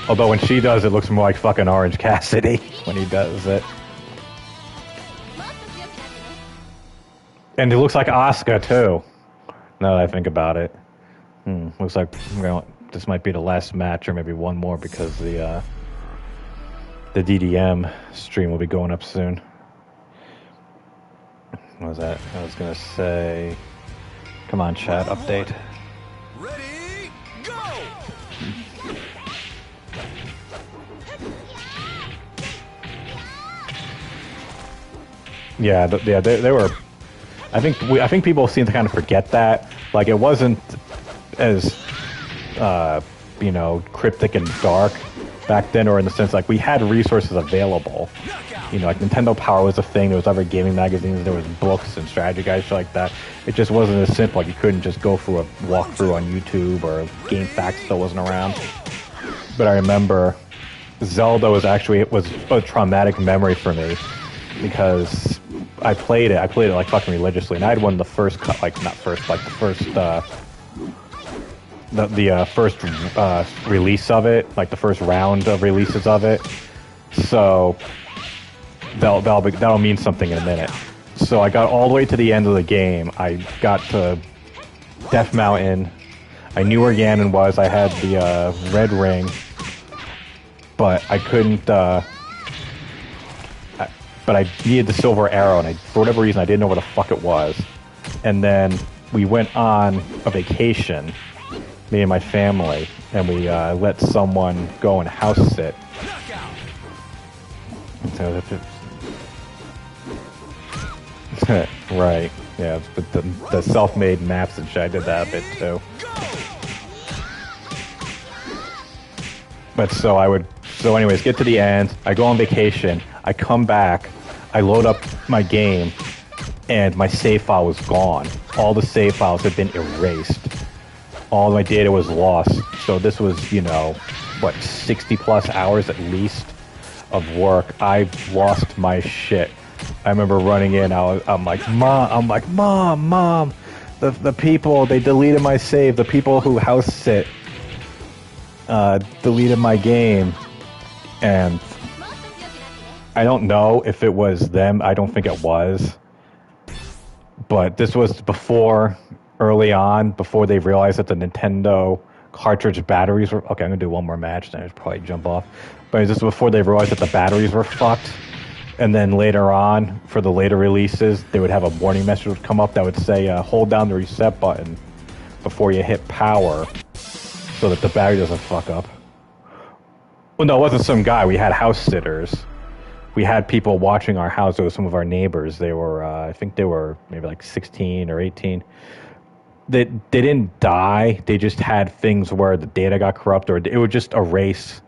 Although when she does, it looks more like fucking Orange Cassidy when he does it. And it looks like Asuka too. Now that I think about it, looks like this might be the last match, or maybe one more, because the DDM stream will be going up soon. What was that? I was gonna say, come on, chat, update. Ready, go! Yeah, they were. I think people seem to kind of forget that. Like, it wasn't as cryptic and dark back then, or in the sense like we had resources available. Like Nintendo Power was a thing. There was other gaming magazines. There was books and strategy guides, shit like that. It just wasn't as simple. Like, you couldn't just go through a walkthrough on YouTube, or GameFAQs still wasn't around. But I remember Zelda was a traumatic memory for me, because I played it like fucking religiously, and I had one of the first first release of it, like the first round of releases of it. So that'll mean something in a minute. So I got all the way to the end of the game. I got to Death Mountain. I knew where Ganon was. I had the red ring, but I couldn't. But I needed the silver arrow, and for whatever reason, I didn't know where the fuck it was. And then we went on a vacation, me and my family, and we let someone go and house sit. So right, yeah, but the self-made maps and shit, I did that a bit too. But so anyways, get to the end, I go on vacation, I come back, I load up my game, and my save file was gone. All the save files had been erased. All my data was lost. So this was, 60 plus hours at least of work. I lost my shit. I remember running in, I'm like, Mom, the people, they deleted my save. The people who house sit deleted my game. And I don't know if it was them. I don't think it was. But this was early on, before they realized that the Nintendo cartridge batteries were... Okay, I'm going to do one more match, then I'll probably jump off. But this was before they realized that the batteries were fucked. And then later on, for the later releases, they would have a warning message would come up that would say, hold down the reset button before you hit power, so that the battery doesn't fuck up. Well, no, it wasn't some guy. We had house sitters. We had people watching our house. It was some of our neighbors. They were, I think they were maybe like 16 or 18. they didn't die. They just had things where the data got corrupt, or it would just erase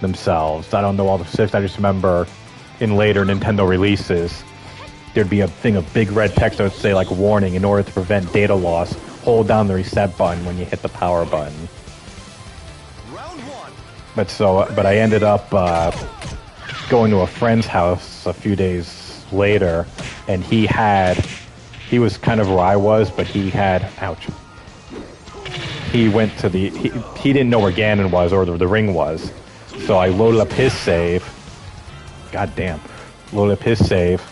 themselves. I don't know all the specifics. I just remember in later Nintendo releases, there'd be a thing of big red text that would say like warning, in order to prevent data loss, hold down the reset button when you hit the power button. Round one. But I ended up going to a friend's house a few days later, and he was kind of where I was, but he had, ouch. He went to he didn't know where Ganon was or the ring was. So I loaded up his save. God damn. Loaded up his save.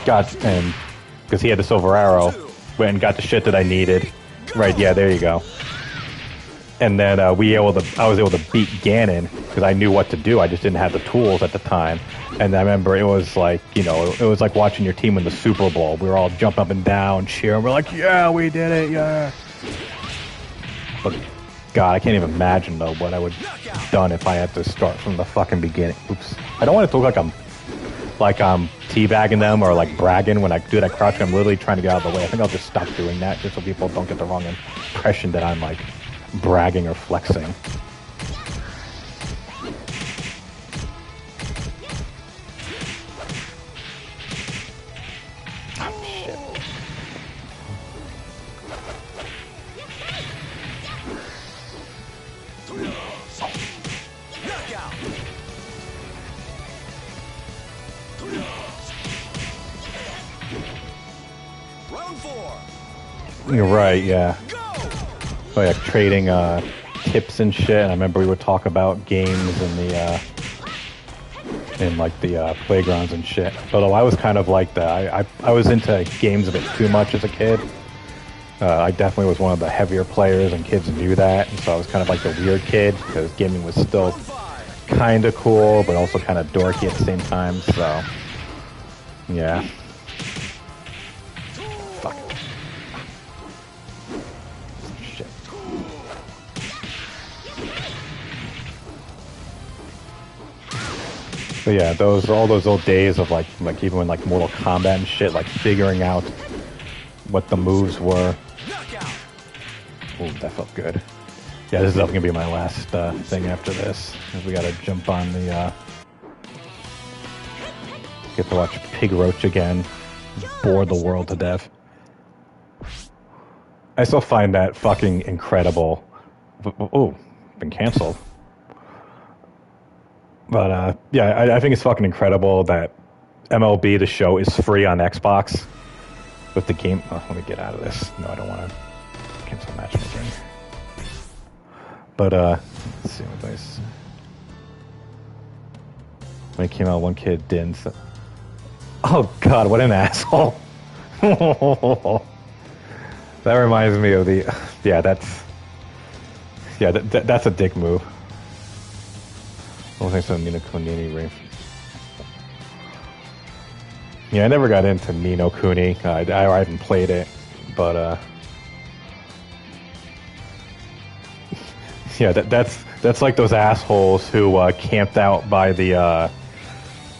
And because he had the silver arrow, went and got the shit that I needed. Right, yeah, there you go. And then I was able to beat Ganon because I knew what to do. I just didn't have the tools at the time. And I remember it was like, it was like watching your team win the Super Bowl. We were all jumping up and down, cheering. We're like, yeah, we did it, yeah. But God, I can't even imagine though what I would have done if I had to start from the fucking beginning. Oops. I don't want it to look like I'm teabagging them or like bragging when I do that crouch. I'm literally trying to get out of the way. I think I'll just stop doing that just so people don't get the wrong impression that I'm like bragging or flexing. Oh, shit. Knockout. Round four. You're right, yeah. Go. Like trading tips and shit. And I remember we would talk about games in the playgrounds and shit. Although I was kind of like that. I was into games a bit too much as a kid. I definitely was one of the heavier players, and kids knew that. And so I was kind of like the weird kid because gaming was still kind of cool, but also kind of dorky at the same time. So, yeah. Fuck. Shit. But yeah, all those old days of like even when like Mortal Kombat and shit, like figuring out what the moves were. Ooh, that felt good. Yeah, this is definitely gonna be my last thing after this, because we gotta jump on the. Get to watch Pig Roach again. Bore the world to death. I still find that fucking incredible. Oh, been canceled. But yeah, I think it's fucking incredible that MLB The Show is free on Xbox. With the game, let me get out of this. No, I don't want to cancel matchmaking. But let's see what this. When it came out, one kid didn't. Oh God, what an asshole! That reminds me of the. Yeah, that's a dick move. I don't think so. Nino Kuni ring. Yeah, I never got into Ni no Kuni. I haven't played it, but yeah, that's like those assholes who camped out by the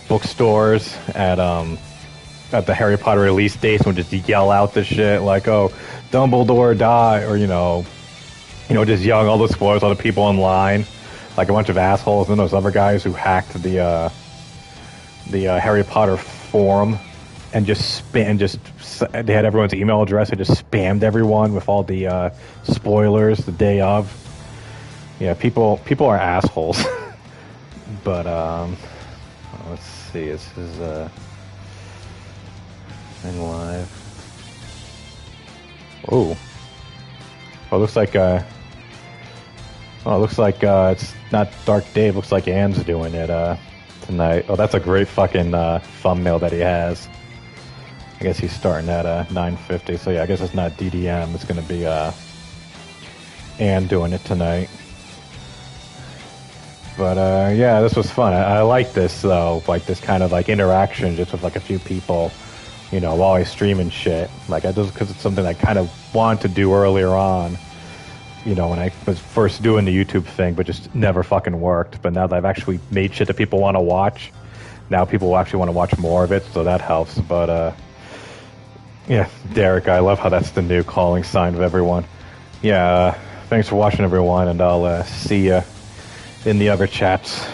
bookstores at the Harry Potter release dates and would just yell out the shit like, "Oh, Dumbledore die," or just yelling all the spoilers, all the people online, like a bunch of assholes. And those other guys who hacked the Harry Potter forum and they had everyone's email address and just spammed everyone with all the spoilers the day of. Yeah, people are assholes. But let's see, this is in live. Oh, it looks like it's not Dark Dave. Looks like Anne's doing it tonight. Oh, that's a great fucking thumbnail that he has. I guess he's starting at 9:50. So yeah, I guess it's not DDM. It's gonna be Anne doing it tonight. But yeah, this was fun. I like this though, like this kind of like interaction just with like a few people, while I stream and shit. Like I just because it's something I kind of wanted to do earlier on. When I was first doing the YouTube thing, but just never fucking worked. But now that I've actually made shit that people want to watch, now people actually want to watch more of it, so that helps. But Yeah, Derek, I love how that's the new calling sign of everyone. Yeah, thanks for watching, everyone, and I'll see you in the other chats.